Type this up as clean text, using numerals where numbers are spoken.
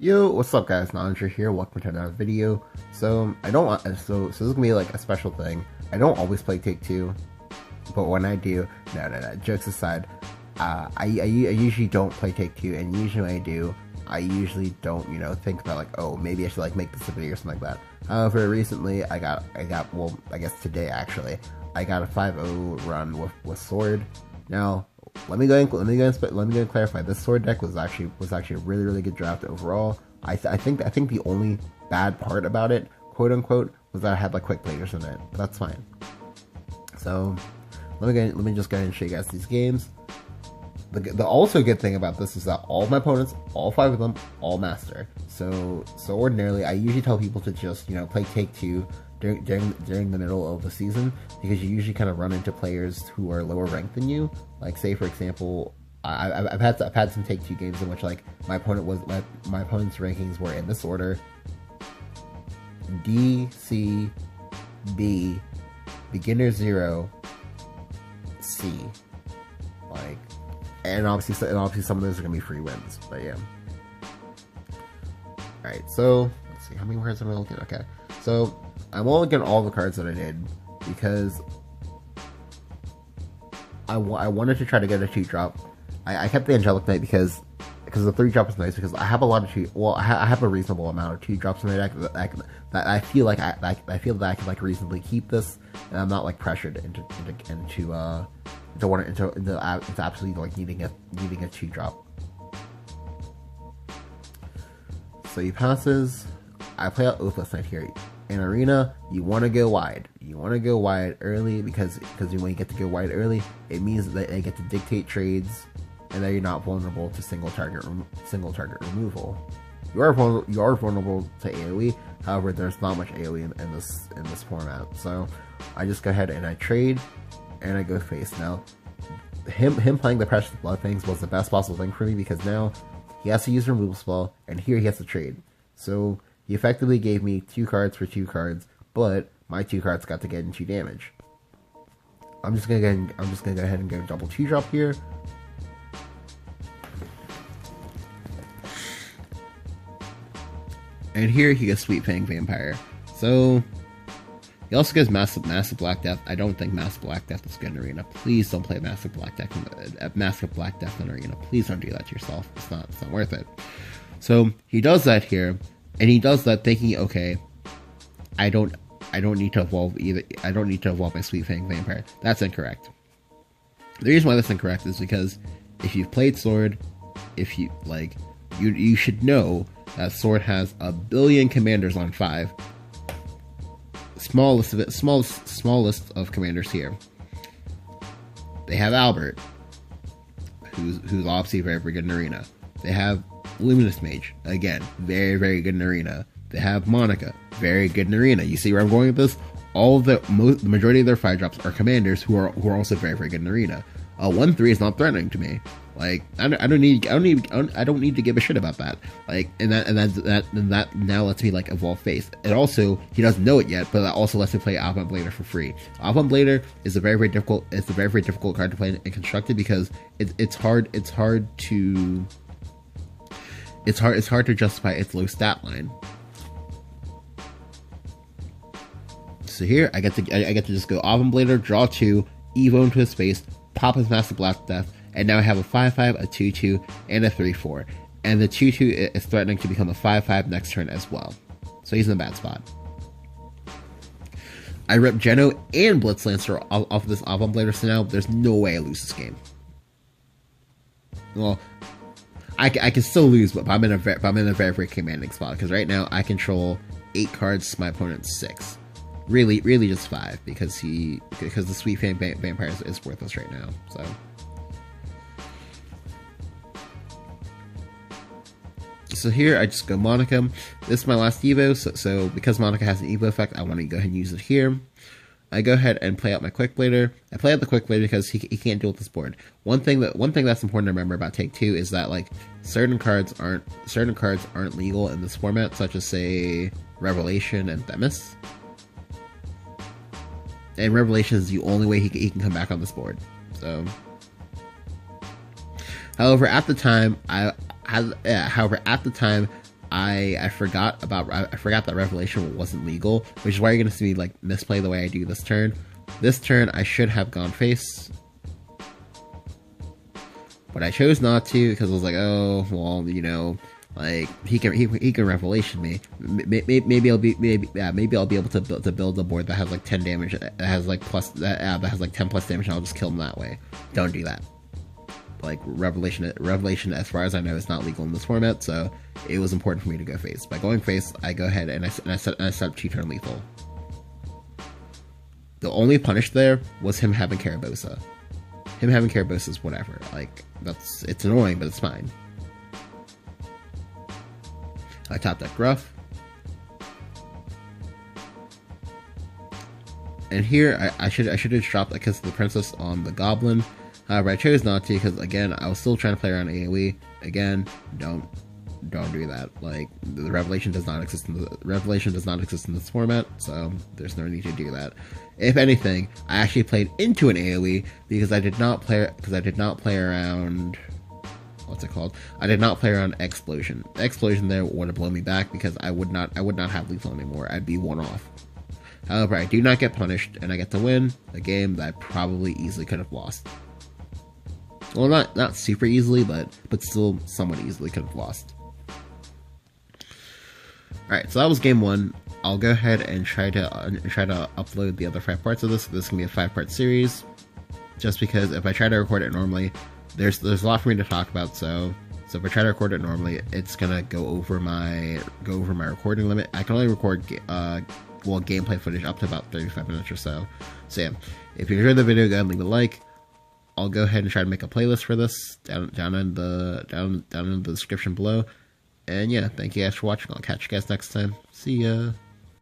Yo, what's up guys, Nandra here, welcome to another video. So this is gonna be like a special thing. I don't always play Take-Two, but when I do, no, jokes aside, I usually don't play Take-Two, and usually when I do, I usually don't, think about like, oh, maybe I should like make this a video or something like that. However, recently I got, well, I guess today actually, I got a 5-0 run with Sword. Now, let me go and clarify. This Sword deck was actually a really good draft overall. I think the only bad part about it, quote unquote, was that I had like quick players in it, but that's fine. So let me just go ahead and show you guys these games. The also good thing about this is that all of my opponents, all 5 of them, all master. So ordinarily, I usually tell people to just play Take-Two during the middle of the season, because you usually kind of run into players who are lower ranked than you. Like, say for example, I've had some Take-Two games in which like my opponent's rankings were in this order: D, C, B, beginner 0, C. Like, and obviously some of those are gonna be free wins. But yeah. All right, so let's see how many cards am I looking at. Okay, so I'm only looking at all the cards that I did because I wanted to try to get a 2-drop. I kept the Angelic Knight because the 3-drop is nice, because I have a lot of I have a reasonable amount of 2-drops in my deck that I feel like I can like reasonably keep this, and I'm not like pressured into absolutely like needing a 2-drop. So he passes. I play out Oathless Knight here. In Arena, you want to go wide. You want to go wide early because when you get to go wide early, it means that they get to dictate trades, and that you're not vulnerable to single target removal. You are vulnerable to AOE. However, there's not much AOE in this format. So I just go ahead and I trade, and I go face. Now, him playing the Precious Blood things was the best possible thing for me, because now he has to use a removal spell, and here he has to trade. So he effectively gave me 2 cards for 2 cards, but my 2 cards got to get into damage. I'm just gonna go ahead and go double 2-drop here. And here he gets Sweet Fang Vampire. So he also gets Massive Black Death. I don't think Massive Black Death is good in Arena. Please don't play Massive Black Death in Arena. Please don't do that to yourself. It's not worth it. So he does that here, and he does that thinking, okay, I don't need to evolve either. I don't need to evolve my Sweet Fang Vampire. That's incorrect. The reason why that's incorrect is because if you've played Sword, if you like, you should know that Sword has a billion commanders on 5. Small list of commanders here. They have Albert, who's obviously very good in Arena. They have Luminous Mage, again, very good in Arena. They have Monica, very good in Arena. You see where I'm going with this? The majority of their 5-drops are commanders who are also very good in Arena. 1-3 is not threatening to me. Like, I don't need to give a shit about that. Like, and that now lets me like evolve Face. And also, he doesn't know it yet, but that also lets me play Avant Blader for free. Avant Blader is a very difficult card to play in Constructed, because it's hard to justify its low stat line. So here I get to just go Avant Blader, draw 2, Evo into his face, pop his Massive Black Death, and now I have a 5/5, a 2/2, and a 3/4. And the 2/2 is threatening to become a 5/5 next turn as well. So he's in a bad spot. I rip Geno and Blitzlancer off of this Avant Blader, so now there's no way I lose this game. Well, I can still lose, but I'm in a very commanding spot, because right now I control 8 cards to my opponent's 6. Really just 5, because the Sweet Fang Vampire is worthless right now. So here I just go Monica. This is my last Evo, so because Monica has an Evo effect, I want to go ahead and use it here. I go ahead and play out my Quick Blader. I play out the Quick Blader because he can't deal with this board. One thing that's important to remember about Take-Two is that like certain cards aren't legal in this format, such as say Revelation and Themis. And Revelation is the only way he can come back on this board. So However, at the time, I forgot that Revelation wasn't legal, which is why you're gonna see me like misplay the way I do this turn. This turn I should have gone face, but I chose not to because I was like, oh well, you know, like he can Revelation me. Maybe I'll be able to build a board that has like 10 damage, that has like that has like 10 plus damage, and I'll just kill him that way. Don't do that. Like Revelation, as far as I know, is not legal in this format, so it was important for me to go face. By going face, I go ahead and I set up 2-turn lethal. The only punish there was him having Carabosa. Him having Carabosa is whatever. Like it's annoying, but it's fine. I top deck Gruff, and here I should have dropped the Kiss of the Princess on the Goblin. However, I chose not to because, again, I was still trying to play around AoE. Again, don't do that. Like, the Revelation does not exist in this format, so there's no need to do that. If anything, I actually played into an AoE because I did not play around. What's it called? I did not play around Explosion. Explosion there would have blown me back because I would not have lethal anymore. I'd be one off. However, I do not get punished, and I get to win a game that I probably easily could have lost. Well, not super easily, but still somewhat easily could have lost. Alright, so that was game 1. I'll go ahead and try to upload the other 5 parts of this. This is gonna be a 5-part series, just because if I try to record it normally, there's a lot for me to talk about. So if I try to record it normally, it's gonna go over my recording limit. I can only record gameplay footage up to about 35 minutes or so. So yeah, if you enjoyed the video, go ahead and leave a like. I'll go ahead and try to make a playlist for this down in the description below. And yeah, thank you guys for watching. I'll catch you guys next time. See ya.